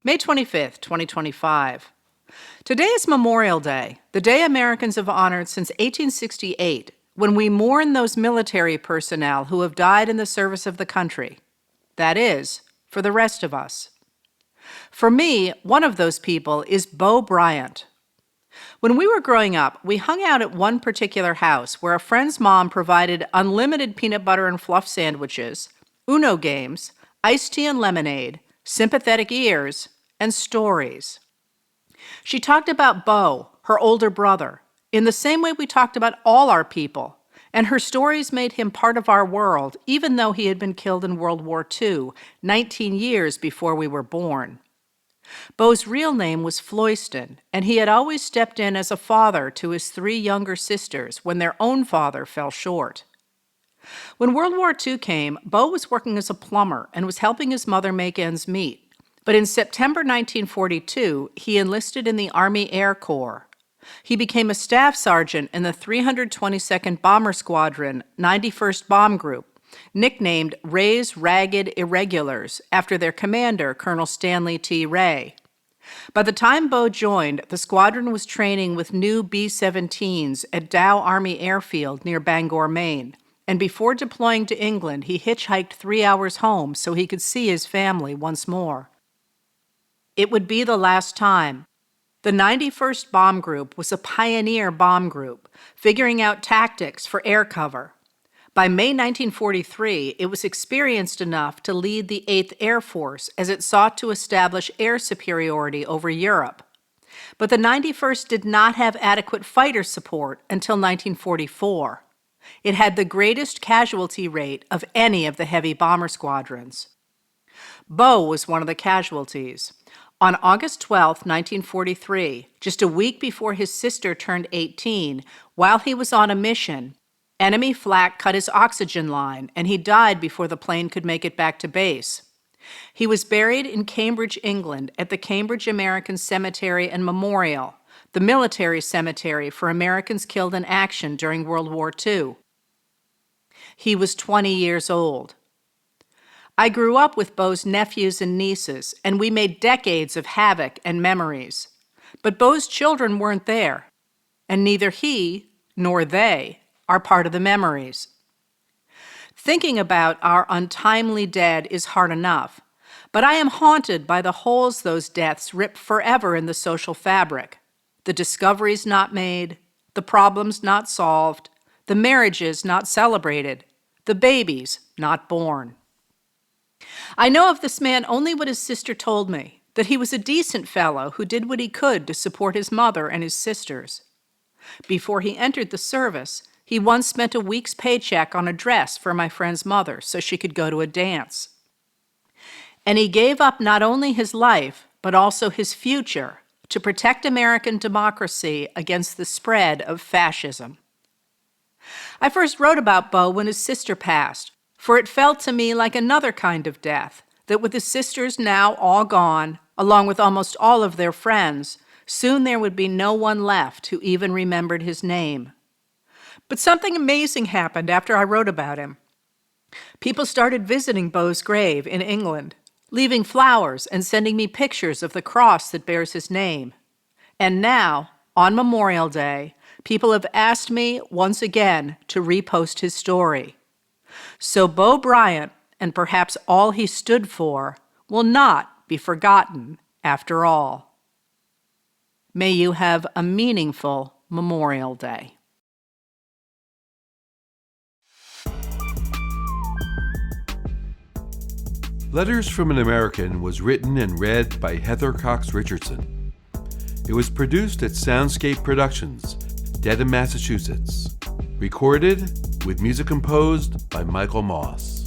May 25th, 2025. Today is Memorial Day, the day Americans have honored since 1868, when we mourn those military personnel who have died in the service of the country. That is, for the rest of us. For me, one of those people is Beau Bryant. When we were growing up, we hung out at one particular house where a friend's mom provided unlimited peanut butter and fluff sandwiches, Uno games, iced tea and lemonade, sympathetic ears, and stories. She talked about Beau, her older brother, in the same way we talked about all our people, and her stories made him part of our world, even though he had been killed in World War II, 19 years before we were born. Beau's real name was Floyston, and he had always stepped in as a father to his 3 younger sisters when their own father fell short. When World War II came, Beau was working as a plumber and was helping his mother make ends meet. But in September 1942, he enlisted in the Army Air Corps. He became a staff sergeant in the 322nd Bomber Squadron, 91st Bomb Group, nicknamed Wray's Ragged Irregulars after their commander, Colonel Stanley T. Wray. By the time Beau joined, the squadron was training with new B-17s at Dow Army Airfield near Bangor, Maine, and before deploying to England, he hitchhiked 3 hours home so he could see his family once more. It would be the last time. The 91st Bomb Group was a pioneer bomb group, figuring out tactics for air cover. By May 1943, it was experienced enough to lead the 8th Air Force as it sought to establish air superiority over Europe. But the 91st did not have adequate fighter support until 1944. It had the greatest casualty rate of any of the heavy bomber squadrons. Beau was one of the casualties. On August 12, 1943, just a week before his sister turned 18, while he was on a mission, enemy flak cut his oxygen line, and he died before the plane could make it back to base. He was buried in Cambridge, England, at the Cambridge American Cemetery and Memorial, the military cemetery for Americans killed in action during World War II. He was 20 years old. I grew up with Beau's nephews and nieces, and we made decades of havoc and memories. But Beau's children weren't there, and neither he nor they are part of the memories. Thinking about our untimely dead is hard enough, but I am haunted by the holes those deaths rip forever in the social fabric. The discoveries not made, the problems not solved, the marriages not celebrated, the babies not born. I know of this man only what his sister told me, that he was a decent fellow who did what he could to support his mother and his sisters. Before he entered the service, he once spent a week's paycheck on a dress for my friend's mother so she could go to a dance. And he gave up not only his life, but also his future to protect American democracy against the spread of fascism. I first wrote about Beau when his sister passed, for it felt to me like another kind of death, that with his sisters now all gone, along with almost all of their friends, soon there would be no one left who even remembered his name. But something amazing happened after I wrote about him. People started visiting Beau's grave in England, leaving flowers and sending me pictures of the cross that bears his name. And now, on Memorial Day, people have asked me once again to repost his story. So Beau Bryant, and perhaps all he stood for, will not be forgotten after all. May you have a meaningful Memorial Day. Letters from an American was written and read by Heather Cox Richardson. It was produced at Soundscape Productions, Dedham, Massachusetts. Recorded with music composed by Michael Moss.